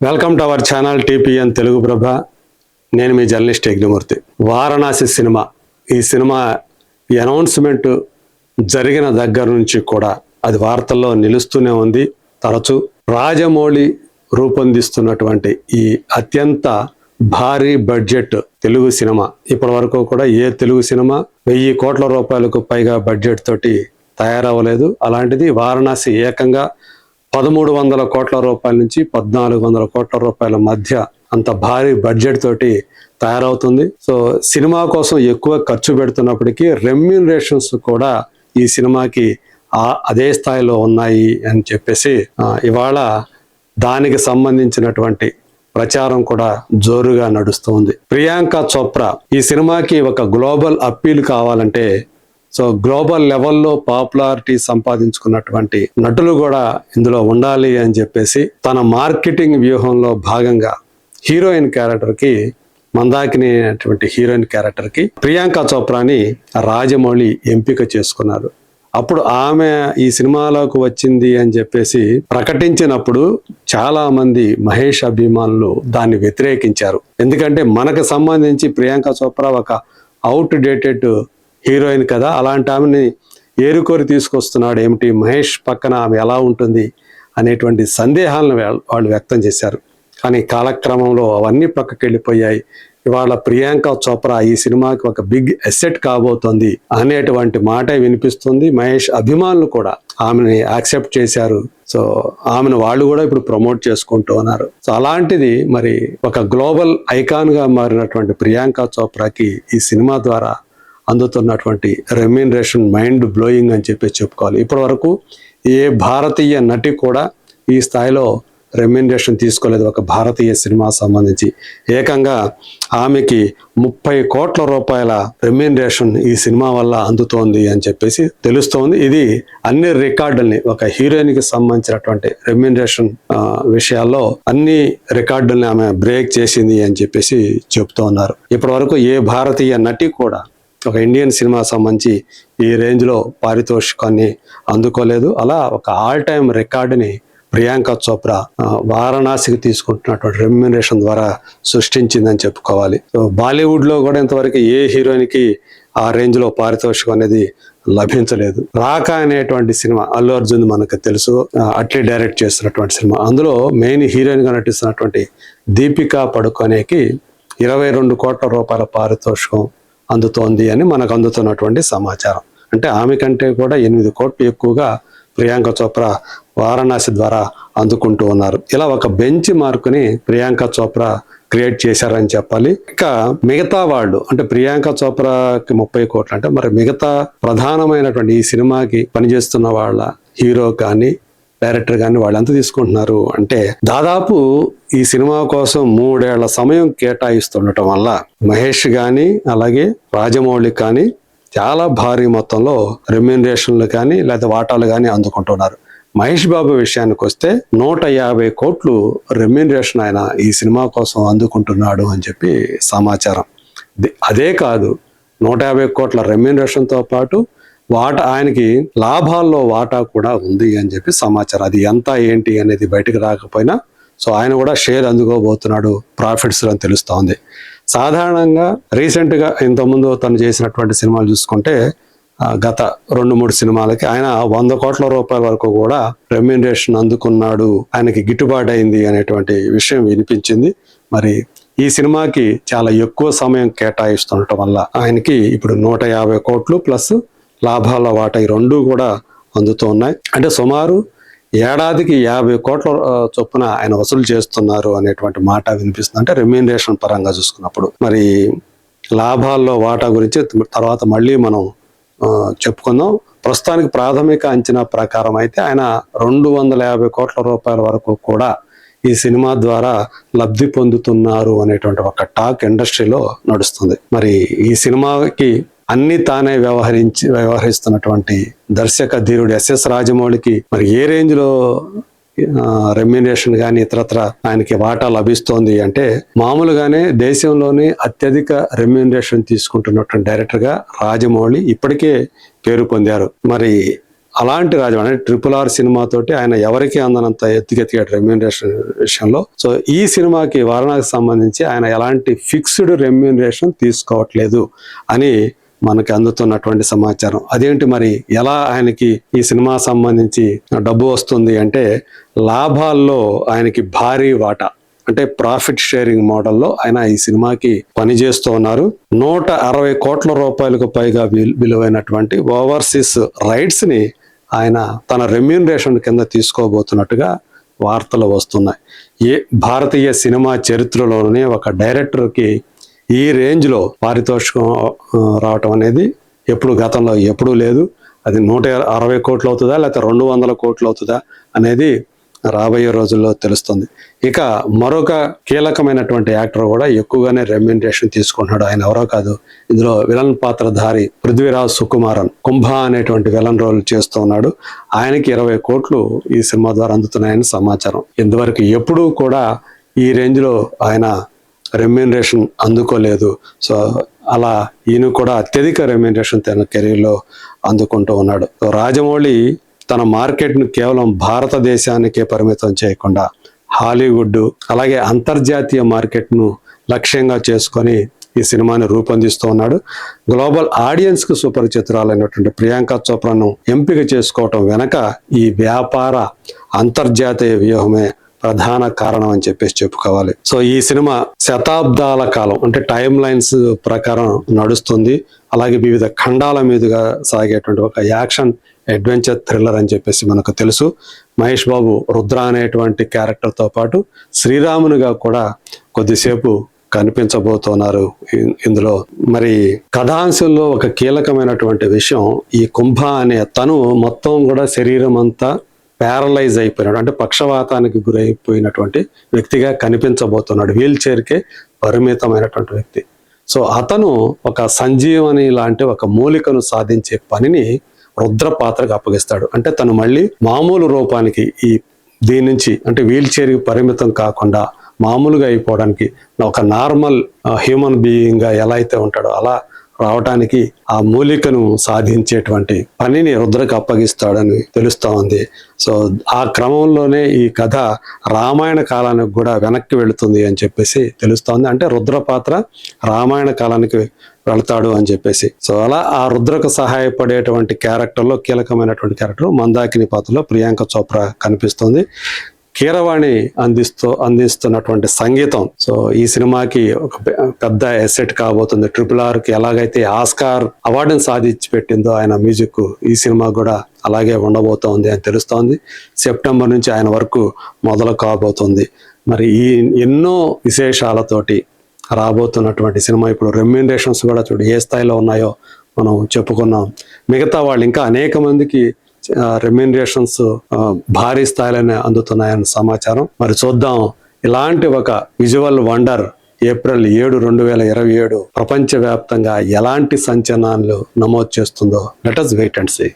Welcome to our channel TPN Telugu Prabha. నేను మీ journalist Yagnamurthy. Varanasi cinema, ఈ సినిమా అనౌన్స్మెంట్ జరిగిన దగ్గర నుంచి కూడా అది వార్తల్లో నిలుస్తూనే ఉంది. తరచూ రాజమౌళి రూపొందిస్తున్నటువంటి ఈ అత్యంత భారీ బడ్జెట్ తెలుగు సినిమా, ఇప్పటి వరకు కూడా ఏ తెలుగు సినిమా 1000 కోట్ల రూపాయలకు పైగా బడ్జెట్ తోటి తయారవ్వలేదు. అలాంటిది వారణాసి ఏకంగా 1300 కోట్ల రూపాయల నుంచి 1400 కోట్ల రూపాయల మధ్య అంత భారీ బడ్జెట్ తోటి తయారవుతుంది. సో సినిమా కోసం ఎక్కువ ఖర్చు పెడుతున్నప్పటికీ రెమ్యూనరేషన్స్ కూడా ఈ సినిమాకి అదే స్థాయిలో ఉన్నాయి అని చెప్పేసి ఇవాళ దానికి సంబంధించినటువంటి ప్రచారం కూడా జోరుగా నడుస్తుంది. ప్రియాంక చోప్రా ఈ సినిమాకి ఒక గ్లోబల్ అప్పీల్ కావాలంటే, సో గ్లోబల్ లెవెల్లో పాపులారిటీ సంపాదించుకున్నటువంటి నటులు కూడా ఇందులో ఉండాలి అని చెప్పేసి తన మార్కెటింగ్ వ్యూహంలో భాగంగా హీరోయిన్ క్యారెక్టర్కి, మందాకిని అనేటువంటి హీరోయిన్ క్యారెక్టర్కి ప్రియాంక చోప్రాని రాజమౌళి ఎంపిక చేసుకున్నారు. అప్పుడు ఆమె ఈ సినిమాలోకి వచ్చింది అని చెప్పేసి ప్రకటించినప్పుడు చాలా మంది మహేష్ అభిమానులు దాన్ని వ్యతిరేకించారు. ఎందుకంటే మనకు సంబంధించి ప్రియాంక చోప్రా ఒక అవుట్ డేటెడ్ హీరోయిన్ కదా, అలాంటి ఆమెని ఏరుకోరి తీసుకొస్తున్నాడు ఏమిటి, మహేష్ పక్కన ఆమె ఎలా ఉంటుంది అనేటువంటి సందేహాలను వాళ్ళు వ్యక్తం చేశారు. కానీ కాలక్రమంలో అవన్నీ పక్కకి వెళ్ళిపోయాయి. ఇవాళ ప్రియాంక చోప్రా ఈ సినిమాకి ఒక బిగ్ అసెట్ కాబోతోంది అనేటువంటి మాట వినిపిస్తుంది. మహేష్ అభిమానులు కూడా ఆమెని యాక్సెప్ట్ చేశారు. సో ఆమెను వాళ్ళు కూడా ఇప్పుడు ప్రమోట్ చేసుకుంటూ ఉన్నారు. సో అలాంటిది మరి ఒక గ్లోబల్ ఐకాన్ గా మారినటువంటి ప్రియాంక చోప్రాకి ఈ సినిమా ద్వారా అందుతున్నటువంటి రెమ్యూనరేషన్ మైండ్ బ్లోయింగ్ అని చెప్పి చెప్పుకోవాలి. ఇప్పటి వరకు ఏ భారతీయ నటి కూడా ఈ స్థాయిలో రెమ్యూనరేషన్ తీసుకోలేదు ఒక భారతీయ సినిమా సంబంధించి. ఏకంగా ఆమెకి 30 కోట్ల రూపాయల రెమ్యూనరేషన్ ఈ సినిమా వల్ల అందుతోంది అని చెప్పేసి తెలుస్తోంది. ఇది అన్ని రికార్డుల్ని, ఒక హీరోయిన్కి సంబంధించినటువంటి రెమ్యూనరేషన్ విషయాల్లో అన్ని రికార్డుల్ని ఆమె బ్రేక్ చేసింది అని చెప్పేసి చెప్తూ ఉన్నారు. ఇప్పటి వరకు ఏ భారతీయ నటి కూడా ఒక ఇండియన్ సినిమా సంబంధించి ఈ రేంజ్లో పారితోషికాన్ని అందుకోలేదు. అలా ఒక ఆల్ టైమ్ రికార్డుని ప్రియాంక చోప్రా వారణాసికి తీసుకుంటున్నటువంటి రెమ్యూనరేషన్ ద్వారా సృష్టించిందని చెప్పుకోవాలి. సో బాలీవుడ్లో కూడా ఇంతవరకు ఏ హీరోయిన్కి ఆ రేంజ్లో పారితోషికం అనేది లభించలేదు. రాక అనేటువంటి సినిమా అల్లు అర్జున్ మనకు తెలుసు, అట్లీ డైరెక్ట్ చేస్తున్నటువంటి సినిమా. అందులో మెయిన్ హీరోయిన్గా నటిస్తున్నటువంటి దీపికా పడుకోనేకి 22 కోట్ల రూపాయల పారితోషికం అందుతోంది అని మనకు అందుతున్నటువంటి సమాచారం. అంటే ఆమె కంటే కూడా 8 కోట్లు ఎక్కువగా ప్రియాంక చోప్రా వారణాసి ద్వారా అందుకుంటూ ఉన్నారు. ఇలా ఒక బెంచ్ మార్కుని ప్రియాంక చోప్రా క్రియేట్ చేశారని చెప్పాలి. ఇంకా మిగతా వాళ్ళు అంటే ప్రియాంక చోప్రాకి 30 కోట్లు అంటే మరి మిగతా ప్రధానమైనటువంటి ఈ సినిమాకి పనిచేస్తున్న వాళ్ళ హీరో కానీ డైరెక్టర్ కానీ వాళ్ళు ఎంత తీసుకుంటున్నారు అంటే దాదాపు ఈ సినిమా కోసం 3 ఏళ్ల సమయం కేటాయిస్తుండటం వల్ల మహేష్ కానీ అలాగే రాజమౌళి కానీ చాలా భారీ మొత్తంలో రెమ్యూనరేషన్లు కానీ లేదా వాటాలు కానీ అందుకుంటున్నారు. మహేష్ బాబు విషయానికి వస్తే 150 కోట్లు రెమ్యూనరేషన్ ఆయన ఈ సినిమా కోసం అందుకుంటున్నాడు అని చెప్పి సమాచారం. అదే కాదు, 150 కోట్ల రెమ్యూనరేషన్తో పాటు ఆయనకి లాభాల్లో వాటా కూడా ఉంది అని చెప్పి సమాచారం. అది ఎంత ఏంటి అనేది బయటకు రాకపోయినా సో ఆయన కూడా షేర్ అందుకోబోతున్నాడు ప్రాఫిట్స్ అని తెలుస్తోంది. సాధారణంగా రీసెంట్గా ఇంతకుముందు తను చేసినటువంటి సినిమాలు చూసుకుంటే గత 2-3 సినిమాలకి ఆయన 100 కోట్ల రూపాయల వరకు కూడా రెమ్యూనరేషన్ అందుకున్నాడు, ఆయనకి గిట్టుబాటు అయింది అనేటువంటి విషయం వినిపించింది. మరి ఈ సినిమాకి చాలా ఎక్కువ సమయం కేటాయిస్తుండటం వల్ల ఆయనకి ఇప్పుడు 150 కోట్లు ప్లస్ లాభాల వాటా ఈ 2 కూడా అందుతూ ఉన్నాయి. అంటే సుమారు ఏడాదికి 50 కోట్ల చొప్పున ఆయన వసూలు చేస్తున్నారు అనేటువంటి మాట వినిపిస్తుంది. అంటే రెమ్యూనరేషన్ పరంగా చూసుకున్నప్పుడు మరి లాభాల్లో వాటా గురించి తర్వాత మళ్ళీ మనం చెప్పుకుందాం. ప్రస్తుతానికి ప్రాథమిక అంచనా ప్రకారం అయితే ఆయన 250 కోట్ల రూపాయల వరకు కూడా ఈ సినిమా ద్వారా లబ్ధి పొందుతున్నారు అనేటువంటి ఒక టాక్ ఇండస్ట్రీలో నడుస్తుంది. మరి ఈ సినిమాకి అన్ని తానే వ్యవహరిస్తున్నటువంటి దర్శక ధీరుడు ఎస్ఎస్ రాజమౌళికి మరి ఏ రేంజ్ లో రెమ్యూనరేషన్ కానీ ఇతరత్ర ఆయనకి వాటా లభిస్తోంది అంటే మామూలుగానే దేశంలోనే అత్యధిక రెమ్యూనరేషన్ తీసుకుంటున్నటువంటి డైరెక్టర్ గా రాజమౌళి ఇప్పటికే పేరు పొందారు. మరి అలాంటి రాజమౌళి అంటే RRR సినిమాతోటి ఆయన ఎవరికి అందనంత ఎత్తుకెత్తిగాడు రెమ్యూనరేషన్ విషయంలో. సో ఈ సినిమాకి వారణాసికి సంబంధించి ఆయన ఎలాంటి ఫిక్స్డ్ రెమ్యూనరేషన్ తీసుకోవట్లేదు అని మనకి అందుతున్నటువంటి సమాచారం. అదేంటి మరి, ఎలా ఆయనకి ఈ సినిమా సంబంధించి డబ్బు వస్తుంది అంటే, లాభాల్లో ఆయనకి భారీ వాటా అంటే ప్రాఫిట్ షేరింగ్ మోడల్లో ఆయన ఈ సినిమాకి పనిచేస్తూ ఉన్నారు. 160 కోట్ల రూపాయలకు పైగా విలువైనటువంటి ఓవర్సీస్ రైట్స్ ని ఆయన తన రెమ్యూనరేషన్ కింద తీసుకోబోతున్నట్టుగా వార్తలు వస్తున్నాయి. భారతీయ సినిమా చరిత్రలోనే ఒక డైరెక్టర్కి ఈ రేంజ్లో పారితోషికం రావటం అనేది గతంలో ఎప్పుడూ లేదు. అది 160 కోట్లు అవుతుందా లేకపోతే 200 కోట్లు అవుతుందా అనేది రాబోయే రోజుల్లో తెలుస్తుంది. ఇక మరొక కీలకమైనటువంటి యాక్టర్ కూడా ఎక్కువగానే రెమ్యూనరేషన్ తీసుకుంటున్నాడు. ఆయన ఎవరో కాదు, ఇందులో విలన్ పాత్రధారి పృథ్వీరాజ్ సుకుమారన్ కుంభ అనేటువంటి విలన్ రోల్ చేస్తూ ఉన్నాడు. ఆయనకి 20 కోట్లు ఈ సినిమా ద్వారా అందుతున్నాయని సమాచారం. ఇంతవరకు ఎప్పుడూ కూడా ఈ రేంజ్లో ఆయన రెమ్యూనరేషన్ అందుకోలేదు. సో అలా ఈయన కూడా అత్యధిక రెమ్యూనరేషన్ తన కెరీర్లో అందుకుంటూ ఉన్నాడు. రాజమౌళి తన మార్కెట్ను కేవలం భారతదేశానికే పరిమితం చేయకుండా హాలీవుడ్ అలాగే అంతర్జాతీయ మార్కెట్ను లక్ష్యంగా చేసుకొని ఈ సినిమాని రూపొందిస్తూ ఉన్నాడు. గ్లోబల్ ఆడియన్స్ కు సుపరిచితురాలైనటువంటి ప్రియాంక చోప్రాను ఎంపిక చేసుకోవటం వెనక ఈ వ్యాపార అంతర్జాతీయ వ్యూహమే ప్రధాన కారణం అని చెప్పుకోవాలి. సో ఈ సినిమా శతాబ్దాల కాలం అంటే టైమ్ లైన్స్ ప్రకారం నడుస్తుంది. అలాగే వివిధ ఖండాల మీదుగా సాగేటువంటి ఒక యాక్షన్ అడ్వెంచర్ థ్రిల్లర్ అని మనకు తెలుసు. మహేష్ బాబు రుద్ర అనేటువంటి క్యారెక్టర్తో పాటు శ్రీరామునిగా కూడా కొద్దిసేపు కనిపించబోతున్నారు ఇందులో. మరి కథాంశంలో ఒక కీలకమైనటువంటి విషయం, ఈ కుంభ అనే తను మొత్తం కూడా శరీరం అంతా ప్యారలైజ్ అయిపోయినాడు, అంటే పక్షవాతానికి గురైపోయినటువంటి వ్యక్తిగా కనిపించబోతున్నాడు. వీల్ చైర్కే పరిమితమైనటువంటి వ్యక్తి. సో అతను ఒక సంజీవని లాంటి ఒక మూలికను సాధించే పనిని రుద్ర పాత్రకు అప్పగిస్తాడు. అంటే తను మళ్ళీ మామూలు రూపానికి దీని నుంచి అంటే వీల్ చైర్కి పరిమితం కాకుండా మామూలుగా అయిపోవడానికి ఒక నార్మల్ హ్యూమన్ బీయింగ్ గా ఎలా అయితే ఉంటాడో అలా రావటానికి ఆ మూలికను సాధించేటువంటి పనిని రుద్రకు అప్పగిస్తాడని తెలుస్తా ఉంది. సో ఆ క్రమంలోనే ఈ కథ రామాయణ కాలానికి కూడా వెనక్కి వెళుతుంది అని తెలుస్తా ఉంది. అంటే రుద్ర పాత్ర రామాయణ కాలానికి వెళ్తాడు అని సో అలా ఆ రుద్రకు సహాయపడేటువంటి క్యారెక్టర్లో కీలకమైనటువంటి క్యారెక్టర్ మందాకిని పాత్రలో ప్రియాంక చోప్రా కనిపిస్తుంది. కీరవాణి అందిస్తున్నటువంటి సంగీతం సో ఈ సినిమాకి ఒక పెద్ద ఎసెట్ కాబోతుంది. RRRకి ఎలాగైతే ఆస్కార్ అవార్డుని సాధించి పెట్టిందో ఆయన మ్యూజిక్, ఈ సినిమా కూడా అలాగే ఉండబోతోంది అని తెలుస్తోంది. సెప్టెంబర్ నుంచి ఆయన వర్క్ మొదలు కాబోతుంది. మరి ఈ ఎన్నో విశేషాలతోటి రాబోతున్నటువంటి సినిమా ఇప్పుడు రెమ్యూనరేషన్స్ కూడా చూడు ఏ స్థాయిలో ఉన్నాయో మనం చెప్పుకున్నాం. మిగతా వాళ్ళు ఇంకా అనేక మందికి రెమ్యూనరేషన్స్ భారీ స్థాయిలోనే అందుతున్నాయని సమాచారం. మరి చూద్దాం ఇలాంటి ఒక విజువల్ వండర్ ఏప్రిల్ 7, 2027 ప్రపంచవ్యాప్తంగా ఎలాంటి సంచలనాలు నమోదు చేస్తుందో. Let us wait and see.